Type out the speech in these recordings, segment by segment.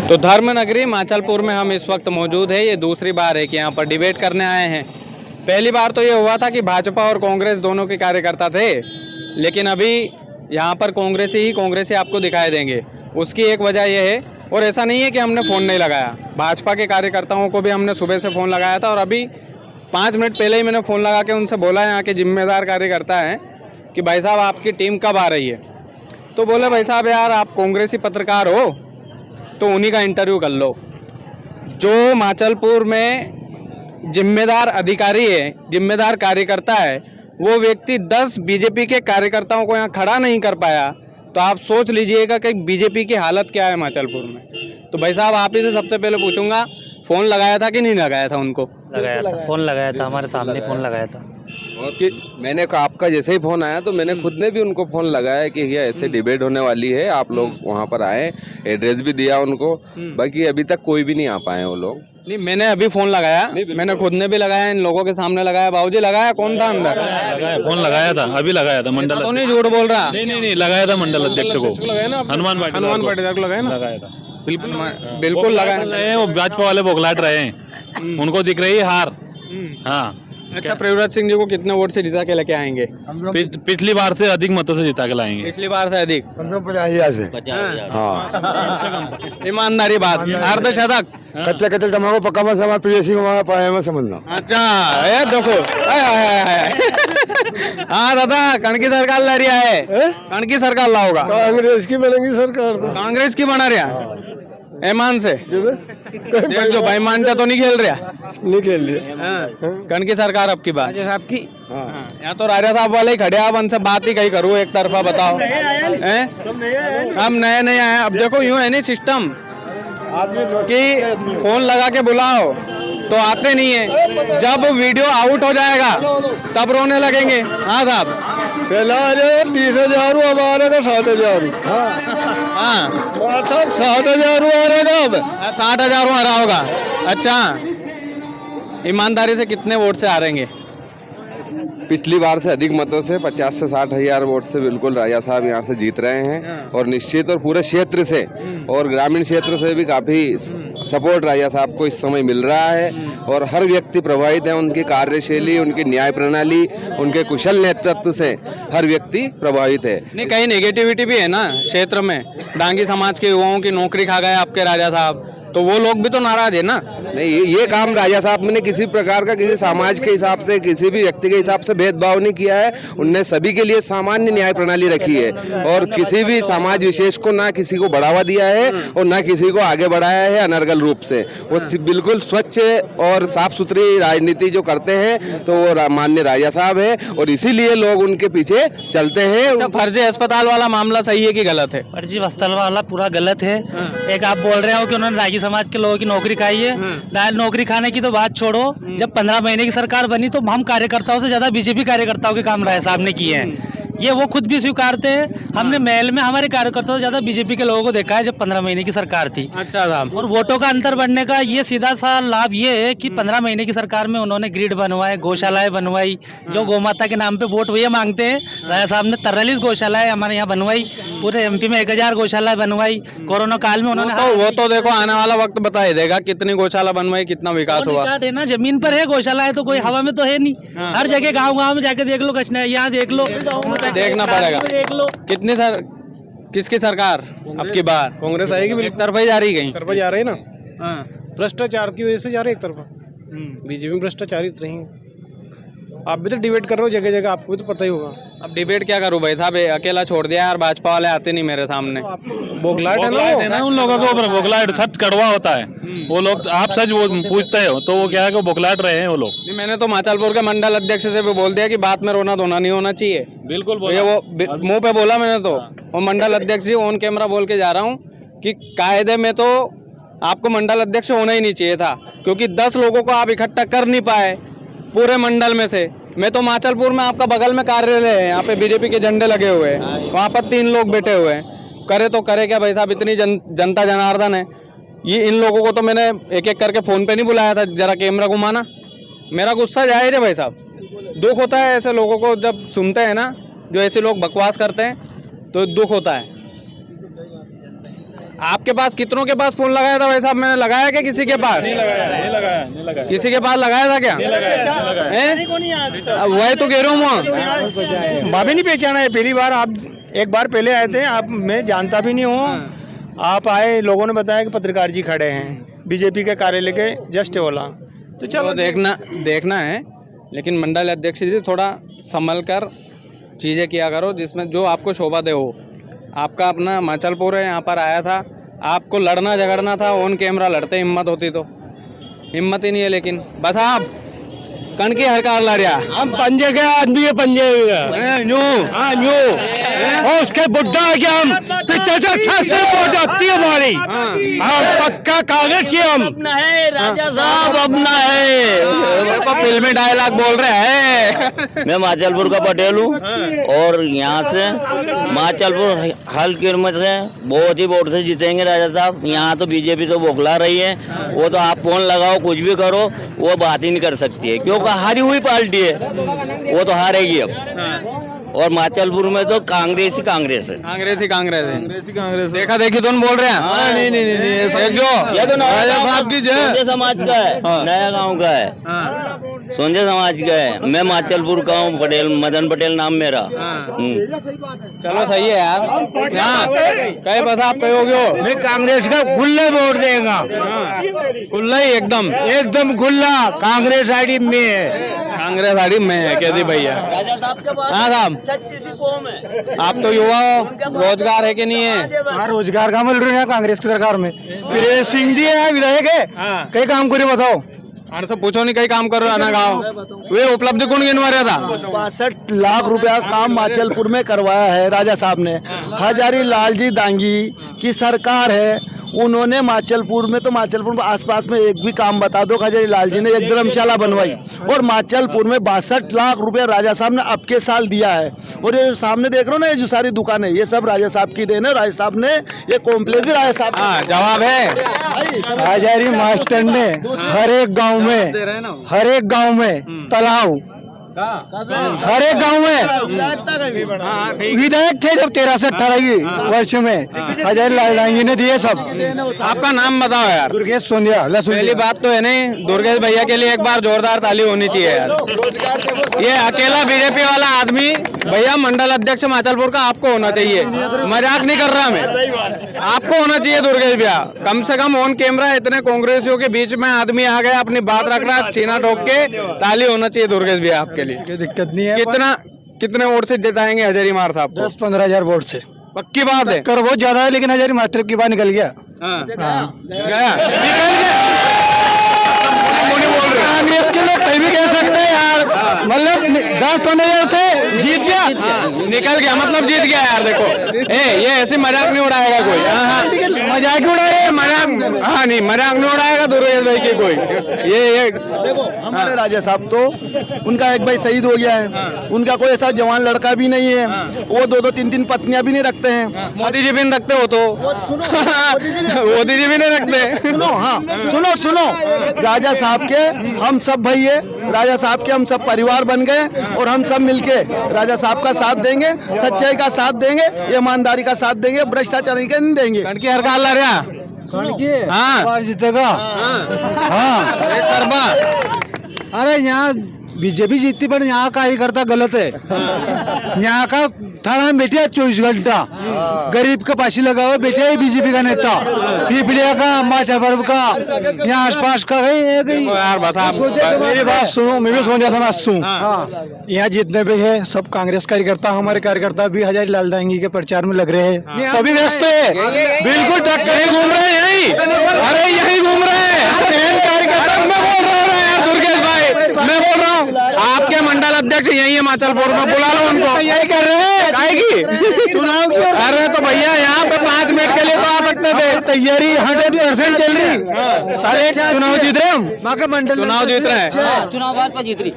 तो धर्म नगरी माचलपुर में हम इस वक्त मौजूद है। ये दूसरी बार है कि यहाँ पर डिबेट करने आए हैं। पहली बार तो ये हुआ था कि भाजपा और कांग्रेस दोनों के कार्यकर्ता थे, लेकिन अभी यहाँ पर कांग्रेसी आपको दिखाई देंगे। उसकी एक वजह यह है, और ऐसा नहीं है कि हमने फ़ोन नहीं लगाया, भाजपा के कार्यकर्ताओं को भी हमने सुबह से फ़ोन लगाया था और अभी 5 मिनट पहले ही मैंने फ़ोन लगा के उनसे बोला, यहाँ के जिम्मेदार कार्यकर्ता हैं, कि भाई साहब आपकी टीम कब आ रही है। तो बोले भाई साहब यार आप कांग्रेसी पत्रकार हो तो उन्हीं का इंटरव्यू कर लो। जो माचलपुर में जिम्मेदार अधिकारी है, जिम्मेदार कार्यकर्ता है, वो व्यक्ति 10 बीजेपी के कार्यकर्ताओं को यहाँ खड़ा नहीं कर पाया, तो आप सोच लीजिएगा कि बीजेपी की हालत क्या है माचलपुर में। तो भाई साहब आप ही से सबसे पहले पूछूंगा, फ़ोन लगाया था कि नहीं लगाया था उनको? लगाया था, फोन लगाया था, हमारे सामने फोन लगाया था। और कि मैंने कहा आपका जैसे ही फ़ोन आया तो मैंने खुद ने भी उनको फ़ोन लगाया कि ये ऐसे डिबेट होने वाली है, आप लोग वहाँ पर आए, एड्रेस भी दिया उनको। बाकी अभी तक कोई भी नहीं आ पाए वो लोग। नहीं, मैंने अभी फ़ोन लगाया, मैंने खुद ने भी लगाया, इन लोगों के सामने लगाया। बाबूजी लगाया, कौन था अंदर? लगाया, फोन लगाया था, अभी लगाया था मंडल। तो नहीं झूठ बोल रहा? नहीं लगाया था मंडल अध्यक्ष को, हनुमान पाटीदार को लगाया ना? लगाया था, बिल्कुल लगाया। वो भाजपा वाले बोखलाट रहे हैं, उनको दिख रही है हार। हाँ, अच्छा, प्रभुराज सिंह जी को कितने वोट से जिता के लेके आएंगे? पिछली बार से अधिक मतों से जिता के लाएंगे। पिछली बार से अधिक? 50,000 से। हाँ, ईमानदारी बात। अर्धशतक कच्चा जमा को पक्का मत समझ, प्रेसी को हमारा पाया मत समझना। अच्छा, ये देखो। हाँ दादा, कण की सरकार ला रहा है, कण की सरकार लाओगा? कांग्रेस की बनेगी सरकार तो। कांग्रेस की बना रहा ऐमान से? जो भाई मानता तो नहीं खेल रहा, नहीं खेल लिया। कण की सरकार आपकी बात साहब की? यहाँ तो राजा साहब वाले ही खड़े, आप उनसे बात ही कहीं करूँ, एक तरफा बताओ। हम नए नए आए। अब देखो यूँ है नहीं सिस्टम कि फोन लगा के बुलाओ तो आते नहीं है, जब वीडियो आउट हो जाएगा तब रोने लगेंगे। हाँ साहब, पहला 30,000 अब आ रहेगा 60,000। हाँ 60,000 आ रहेगा, अब 60,000 आ रहा होगा। अच्छा, ईमानदारी से कितने वोट से आ रहेंगे? पिछली बार से अधिक मतों से 50 से 60,000 वोट से बिल्कुल राजा साहब यहाँ से जीत रहे हैं, और निश्चित और पूरे क्षेत्र से और ग्रामीण क्षेत्र से भी काफ़ी सपोर्ट राजा साहब को इस समय मिल रहा है। और हर व्यक्ति प्रभावित है, उनकी कार्यशैली, उनकी न्याय प्रणाली, उनके कुशल नेतृत्व से हर व्यक्ति प्रभावित है। नहीं, कहीं नेगेटिविटी भी है ना क्षेत्र में, डांगी समाज के युवाओं की नौकरी खा गए आपके राजा साहब, तो वो लोग भी तो नाराज है ना? नहीं, ये काम राजा साहब ने किसी प्रकार का किसी समाज के हिसाब से, किसी भी व्यक्ति के हिसाब से भेदभाव नहीं किया है। उनने सभी के लिए सामान्य न्याय प्रणाली रखी है, और किसी भी समाज विशेष को ना किसी को बढ़ावा दिया है और ना किसी को आगे बढ़ाया है अनर्गल रूप से। वो बिल्कुल स्वच्छ और साफ सुथरी राजनीति जो करते हैं तो वो माननीय राजा साहब है, और इसीलिए लोग उनके पीछे चलते हैं। फर्जी अस्पताल वाला मामला सही है कि गलत है? फर्जी अस्पताल वाला पूरा गलत है। एक आप बोल रहे हो कि उन्होंने रागी समाज के लोगों की नौकरी खाई है, नौकरी खाने की तो बात छोड़ो, जब 15 महीने की सरकार बनी तो हम कार्यकर्ताओं से ज्यादा बीजेपी कार्यकर्ताओं के काम राय साहब ने किए हैं, ये वो खुद भी स्वीकारते हैं। हमने महल में हमारे कार्यकर्ताओं से ज्यादा बीजेपी के लोगों को देखा है जब 15 महीने की सरकार थी। अच्छा साहब, और वोटों का अंतर बढ़ने का ये सीधा सा लाभ ये है कि 15 महीने की सरकार में उन्होंने ग्रिड बनवाए, गौशालाएं बनवाई, जो गौमाता के नाम पे वोट ये मांगते हैं। राजा साहब ने 43 गौशालाएं हमारे यहाँ बनवाई, पूरे एमपी में 1000 गौशालाएं बनवाई। कोरोना काल में उन्होंने वो तो देखो आने वाला वक्त बता ही देगा कितनी गौशाला बनवाई, कितना विकास हुआ है ना। जमीन पर है गौशालाएं, तो कोई हवा में तो है नहीं। हर जगह गाँव में जाके देख लो, कचना यहाँ देख लो, देखना पड़ेगा। कितनी किसकी सरकार अब की बार? कांग्रेस आएगी, एक तरफा ही जा रही, कहीं तरफा जा रही है ना, हाँ। भ्रष्टाचार की वजह से जा रहे एक तरफा। बीजेपी में भ्रष्टाचारित रहेंगे। आप भी तो डिबेट कर रहे हो जगह जगह, आपको भी तो पता ही होगा। अब डिबेट क्या करूं भाई साहब, अकेला छोड़ दिया यार, भाजपा वाले आते नहीं मेरे सामने। बोखलाट है ना उन लोगों के ऊपर, बोखलाट सच कड़वा होता है। वो लोग आप सच वो पूछते हो तो वो क्या है कि बोखलाट रहे हैं वो लोग। नहीं, मैंने तो माचलपुर के मंडल अध्यक्ष से भी बोल दिया कि बात में रोना धोना नहीं होना चाहिए। बिल्कुल ये वो मुंह पे बोला मैंने तो, वो मंडल अध्यक्ष जी ऑन कैमरा बोल के जा रहा हूँ कि कायदे में तो आपको मंडल अध्यक्ष होना ही नहीं चाहिए था, क्योंकि 10 लोगों को आप इकट्ठा कर नहीं पाए पूरे मंडल में से। मैं तो माचलपुर में, आपका बगल में कार्यालय है, यहाँ पे बीजेपी के झंडे लगे हुए हैं, वहाँ पर 3 लोग बैठे हुए हैं। करे तो करे क्या भाई साहब, इतनी जनता जनार्दन है। ये इन लोगों को तो मैंने एक एक करके फ़ोन पे नहीं बुलाया था, जरा कैमरा घुमाना। मेरा गुस्सा जाहिर है भाई साहब, दुख होता है ऐसे लोगों को जब सुनते हैं ना, जो ऐसे लोग बकवास करते हैं तो दुख होता है। आपके पास कितनों के पास फोन लगाया था भाई साहब? मैंने लगाया क्या किसी के पास? नहीं लगाया। किसी के पास लगाया था क्या? हैं? अब वही तो कह रहा हूँ मैं। भाभी नहीं पहचाना है, पहली बार आप एक बार पहले आए थे, आप मैं जानता भी नहीं हूँ। आप आए, लोगों ने बताया कि पत्रकार जी खड़े हैं बीजेपी के कार्यालय के जस्ट ओला, तो चलो देखना है, लेकिन मंडल अध्यक्ष जी थोड़ा संभल कर चीज़ें किया करो, जिसमें जो आपको शोभा दे हो। आपका अपना माचलपुर है, यहाँ पर आया था, आपको लड़ना झगड़ना था, ऑन कैमरा लड़ते हिम्मत होती तो। हिम्मत ही नहीं है, लेकिन बस आप कण की हरकार लड़ रहा। हम पंजे के आदमी है, पंजे और उसके बुड्ढा है क्या? हम पीछे से वोट आती है हमारी, हम पक्का कांग्रेस ही हम अपना है राजा साहब, अपना है। फिल्मी डायलॉग बोल रहे हैं। मैं माचलपुर का पटेल हूँ और यहाँ से माचलपुर हल्की कीमत से बहुत ही वोट से जीतेंगे राजा साहब। यहाँ तो बीजेपी तो बौखला रही है, वो तो आप फोन लगाओ कुछ भी करो वो बात ही नहीं कर सकती है, क्योंकि हारी हुई पार्टी है, वो तो हारेगी अब। और माचलपुर में तो कांग्रेस ही कांग्रेस है। कांग्रेस देखा देखी तो बोल रहे हैं। नहीं ये तो राजा साहब की जय समाज का है, नया गांव का है, सोंजे समाज का है। मैं माचलपुर का हूँ, पटेल मदन पटेल नाम मेरा। चलो सही है यार। हाँ कहे बस आप कहोगे हो? मैं कांग्रेस का गुल्ले वोट देगा, खुला ही एकदम खुला। कांग्रेस आईडी में है, कांग्रेस आड़ी में है, कह दी भैया। राजा साहब के पास हाँ साहब, 36 कौम है। आप तो युवा हो, रोजगार है कि नहीं है? हाँ रोजगार का मिल रहा है कांग्रेस की सरकार में। फिर सिंह जी है विधायक है, कई काम करे बताओ? अरे तो पूछो नहीं, कई काम कर रहा ना गाँव, वे उपलब्धि कौन गिनवा रहा था? 62 लाख रुपया काम माचलपुर में करवाया है राजा साहब ने। हजारी लाल जी दांगी की सरकार है, उन्होंने माचलपुर में तो माचलपुर में आसपास में एक भी काम बता दो। हजारी लाल जी ने एक धर्मशाला बनवाई और माचलपुर में 62 लाख रुपया राजा साहब ने अब के साल दिया है। और ये सामने देख रहे हो ना, ये जो सारी दुकानें, ये सब राजा साहब की देन है। राजा साहब ने ये कॉम्प्लेक्स भी राजा साहब। हाँ जवाब है। हजारी मास्टर ने हर एक गांव में तालाब, हर एक गांव में विधायक थे जब 13 से 18 वर्ष में, हजारी लाल दांगी ने दिए सब। आपका नाम बताओ यार। दुर्गेश सोंदिया। पहली बात तो है नहीं, दुर्गेश भैया के लिए एक बार जोरदार ताली होनी चाहिए यार। ये अकेला बीजेपी वाला आदमी भैया मंडल अध्यक्ष माचलपुर का आपको होना चाहिए, मजाक नहीं कर रहा मैं, आपको होना चाहिए दुर्गेश भैया। कम से कम ऑन कैमरा इतने कांग्रेसियों के बीच में आदमी आ गया, अपनी बात रख रहा है, सीना ठोक के, ताली होना चाहिए दुर्गेश भैया आपके लिए। दिक्कत नहीं है। कितने वोट से जिताएंगे हजारी मार साहब को? 10-15 हजार वोट से। पक्की बात है? कर बहुत ज्यादा है, लेकिन हजारी मास्टर की बात निकल गया। कांग्रेस के लोग कहीं भी कह सकते हैं यार, मतलब 10-15 हजार से जीत गया, निकल गया मतलब जीत गया यार। देखो ये ऐसे मजाक नहीं उड़ाएगा कोई। हाँ मजाक ही उड़ा रहे, मजाक, हाँ नहीं मजाक नहीं उड़ाएगा दुर्गेश भाई की कोई। ये देखो हमारे राजा साहब तो उनका एक भाई शहीद हो गया है, उनका कोई ऐसा जवान लड़का भी नहीं है, वो 2-2 3-3 पत्नियां भी नहीं रखते हैं। मोदी जी भी नहीं रखते हो तो? मोदी जी भी नहीं रखते। सुनो, हाँ सुनो, राजा साहब के हम सब भाई है, राजा साहब के हम सब परिवार बन गए और हम सब मिलके राजा साहब का साथ देंगे, सच्चाई का साथ देंगे, ईमानदारी का साथ देंगे, भ्रष्टाचार का नहीं देंगे। कण की हरकार लड़ रहा। हाँ जीतेगा। हाँ अरे यहाँ बीजेपी जीतती, पर यहाँ का कार्यकर्ता गलत है। यहाँ का थाना में बैठे 24 घंटा, गरीब के पासी लगा हुआ बैठे है बीजेपी का नेता, पीपलिया का, माचापर्व का, यहाँ आसपास का गई। यार बता, मेरी बात सुनो, मैं भी सोच रहा था ना सुन। यहाँ जितने भी है सब कांग्रेस कार्यकर्ता, हमारे कार्यकर्ता भी हजारी लाल दांगी के प्रचार में लग रहे हैं, सभी व्यस्त है, बिल्कुल टक्कर घूम रहे हैं यही। अरे यही घूम रहे हैं कार्यकर्ता। मैं बोल रहा हूँ यार दुर्गेश भाई, मैं बोल रहा हूँ आपके मंडल अध्यक्ष यही है माचलपुर में, बुला लो उनको। यही कर रहे हैं चुनाव की। अरे तो भैया यहाँ पे 5 मिनट के लिए तो आ सकते थे। तैयारी 100% चल रही, सारे चुनाव जीत रहे हम, मंडल चुनाव जीत रहे हैं। चुनाव भाजपा जीत रही।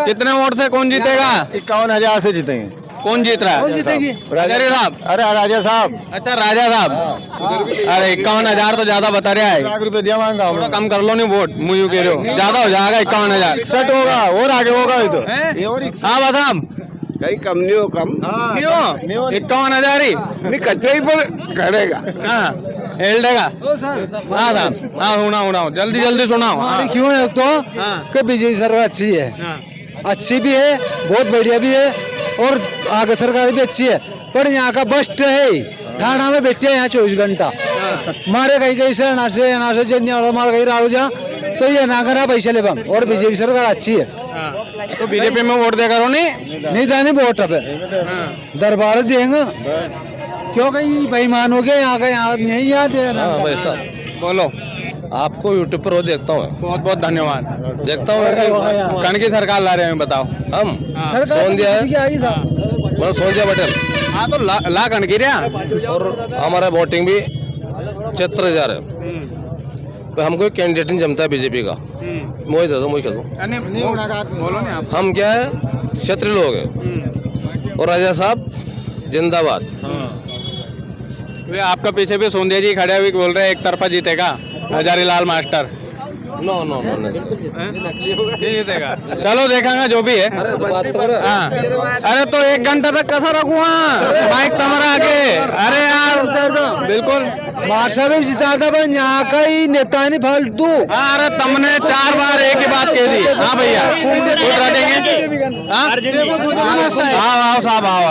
कितने वोट से कौन जीतेगा? 51,000 से जीतेंगे। कौन जीत रहा है? हजारी साहब। अरे राजा साहब। अच्छा राजा साहब। अरे 51,000 तो ज्यादा बता रहा है। लाख रुपए दिया मांगा, थोड़ा कम कर लो नहीं वोट, मुझे कह रहे हो ज्यादा हो जाएगा। 51,000 61 होगा और आगे होगा ये तो। हाँ बता कहीं कम नहीं हो, कम क्यों? 51,000 ही नहीं, कच्चे ही पर करेगा। हाँ एल्डे का हाँ साहब हाँ सुनाओ जल्दी जल्दी सुनाओ। हाँ। क्यों है तो कि बीजेपी सरकार अच्छी है, अच्छी भी है, बहुत बढ़िया भी है, और आगे सरकार भी अच्छी है, पर यहाँ का बस्ट है थाना में बैठे यहाँ 24 घंटा मारे कहीं कहीं से ना से चेन्नई वाला मार कहीं राहु जा तो ये ना करा पैसे ले बम। और बीजेपी सरकार अच्छी है तो बीजेपी में वोट दे करो नहीं दानी वोट पे दरबार देंगे क्यों कहीं बेईमान हो गया यहाँ का यहाँ नहीं याद है ना। भाई साहब बोलो। आपको यूट्यूब पर वो देखता हूँ, बहुत बहुत धन्यवाद। देखता हूँ। कण की सरकार ला रहे हैं बताओ। हम सोंदिया है, सोंदिया पटेल। हाँ तो ला कण की रहा और हमारा वोटिंग भी 76,000 है। तो हमको कैंडिडेट नहीं जमता है बीजेपी का, मोही दे दो, मोही कर दो। बोलो नहीं आप। हम क्या है, क्षत्रिय लोग हैं और राजा साहब जिंदाबाद। वे आपका पीछे भी सोंदिया जी खड़े हुए बोल रहे हैं एक तरफा जीतेगा Hazarilal master. No no no नहीं जीतेगा। चलो देखेंगे जो भी है। बात तो करो। हाँ अरे तो 1 घंटा तक कैसा रखूँ माइक तुम्हारा आगे। अरे यार बिल्कुल मार्शल भी जिता था पर यहाँ का ही नेता नहीं फालतू। हाँ अरे तुमने 4 बार एक ही बात कह दी। हाँ भैया खुद रखेंगे। हाँ साहब आओ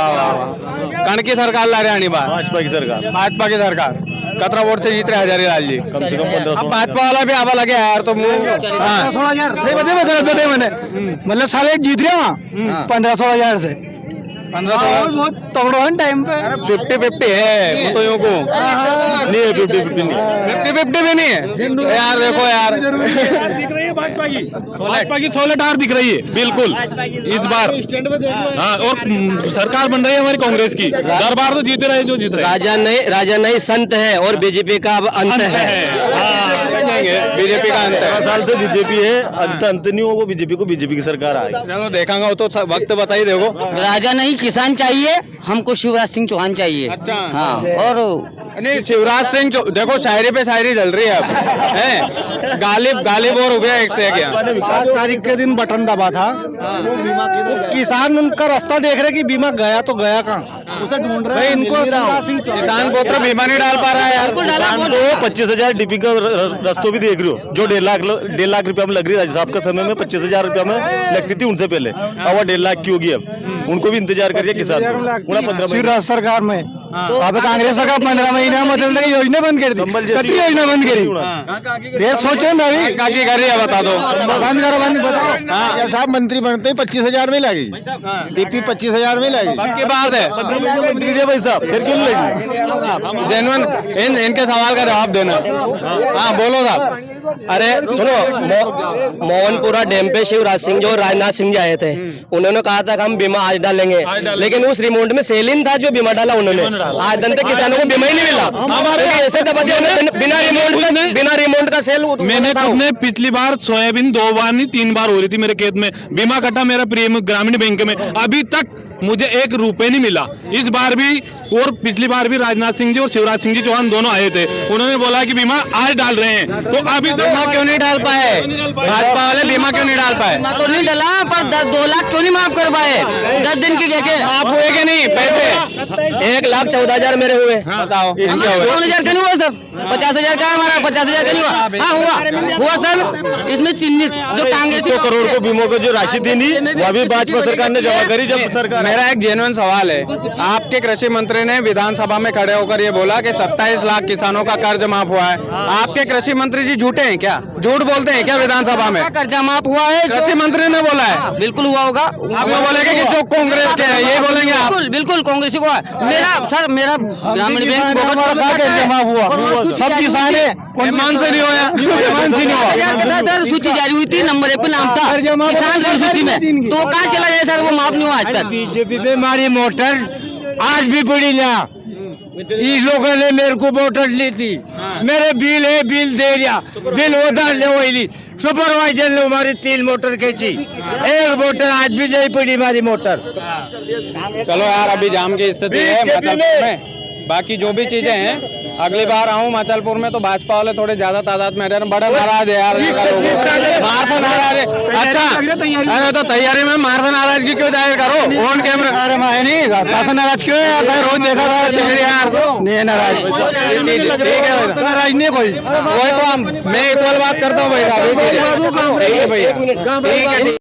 कण की सरकार ला रहे बार भाजपा की सरकार, भाजपा की सरकार कतरा वोट से जीत रहे हजारीलाल जी। कम से कम 1500। अब भाजपा वाला भी आवा लगे यार तो मुंह। हाँ 16,000 सही बताए मैंने, मतलब साले जीत रहे वहाँ 15-16,000 से 1500 बहुत तगड़ो है टाइम पे। 50-50 है वो तो यूं को नहीं है 50-50 नहीं। 50-50 भी नहीं है यार। देखो यार दिख रही है भाजपा की 16 टार दिख रही है बिल्कुल इस बार। हाँ और सरकार बन रही है हमारी कांग्रेस की। दरबार तो जीते रहे जो जीत रहे। राजा नहीं संत है और बीजेपी का अब अंत है। बीजेपी का अंत है। साल से बीजेपी है, अंत नहीं होगा बीजेपी को, बीजेपी की सरकार आएगी। चलो देखेंगे वो तो वक्त बताइए। देखो राजा नहीं किसान चाहिए हमको, शिवराज सिंह चौहान चाहिए। अच्छा हाँ और नहीं शिवराज सिंह देखो शायरी पे शायरी चल रही है अब है। गालिब और हो गया एक से क्या 5 तारीख के दिन बटन दबा था, किसान उनका रास्ता देख रहे कि बीमा गया तो गया कहाँ, उसे ढूंढ रहे हैं। इनको किसान को तो बीमा नहीं डाल पा रहा है यार। तो 25,000 डीपी का रस्तों भी देख रही हो, जो 1.5 लाख रुपया में लग रही है। राजा साहब का समय में 25,000 रुपया में लगती थी उनसे पहले, अब वो 1.5 लाख की होगी। अब उनको भी इंतजार करिए किसान। शिवराज सरकार में अब कांग्रेस सरकार 15 महीने मतलब योजना बंद कर दी, कतरी योजना बंद करी। फिर सोचो ना अभी काकी कर रही है बता दो। बंद करो बंद बताओ। राजा साहब मंत्री बनते ही 25,000 में लगेगी, डीपी 25,000 में लगेगी। की बात है मंत्री रे भाई साहब, फिर क्यों लगी? जेन्युइन इनके सवाल का जवाब देना। हाँ बोलो साहब। अरे सुनो, मोहनपुरा डैम पे शिवराज सिंह जो राजनाथ सिंह जी आए थे, उन्होंने कहा था कि हम बीमा आज डालेंगे, लेकिन उस रिमोट में सेलिन था जो बीमा डाला उन्होंने। आज तक किसानों को बीमा ही नहीं मिला। ऐसे दबा दिया बिना रिमोट का सेल। मैंने खुद ने पिछली बार सोयाबीन 2 बार नहीं 3 बार हो रही थी मेरे खेत में, बीमा कटा मेरा प्रीमियम ग्रामीण बैंक में, अभी तक मुझे 1 रुपए नहीं मिला। इस बार भी और पिछली बार भी राजनाथ सिंह जी और शिवराज सिंह जी चौहान दोनों आए थे, उन्होंने बोला कि बीमा आज डाल रहे हैं, तो अभी बीमा क्यों नहीं डाल पाए? भाजपा वाले बीमा क्यों नहीं डाल पाए? तो नहीं डाला पर 2 लाख क्यों नहीं माफ कर पाए? 10 दिन की लेके आप हुए कि नहीं पैसे? 1,14,000 मेरे हुए। बताओ 50,000 का नहीं हुआ सर, 50,000 का हमारा 50,000 का नहीं हुआ। हाँ हुआ सर, इसमें चिन्हित जो कांग्रेस 100 करोड़ को बीमा को जो राशि देनी वो भी भाजपा सरकार ने जमा करी। जब सरकार मेरा एक जेन्युइन सवाल है, आपके कृषि मंत्री ने विधानसभा में खड़े होकर ये बोला कि 27 लाख किसानों का कर्ज माफ हुआ है। आपके कृषि मंत्री जी झूठे हैं क्या? झूठ बोलते हैं क्या विधानसभा में? कर्जा माफ हुआ है, कृषि मंत्री ने बोला है। बिल्कुल हुआ होगा। आप लोग बोलेंगे कि जो कांग्रेस के हैं ये बोलेंगे आप? बिल्कुल कांग्रेस को। मेरा ग्रामीण बैंक सब किसान है, ईमान से नहीं होया। सूची जारी हुई थी, नंबर 1 पे नाम था किसान सूची में, तो कहाँ चला जाए सर? वो माफ नहीं हुआ आज तक। बीजेपी पे मारी मोटर आज भी पड़ी ना, इस लोगों ने मेरे को मोटर ली थी, मेरे बिल है बिल दे दिया, बिल उधार ले वही सुपरवाइजर ने हमारी 3 मोटर खींची, 1 मोटर आज भी नहीं पड़ी हमारी मोटर। चलो यार अभी जाम की स्थिति है माचापुर में, बाकी जो भी चीजें हैं अगली बार आऊँ माचलपुर में तो भाजपा वाले थोड़े ज्यादा तादाद में आ रहे, बड़ा नाराज है यार मार से नाराज है। अच्छा अरे तो तैयारी में मार से नाराजगी क्यों जाहिर करो ऑन कैमरा? अरे मैं नहीं नाराज क्यों है यार, रोज देखा था यार नहीं नाराज, ठीक है नाराज नहीं कोई, वही तो हम मैं इक्वल बात करता हूँ भैया, ठीक है भैया, ठीक है।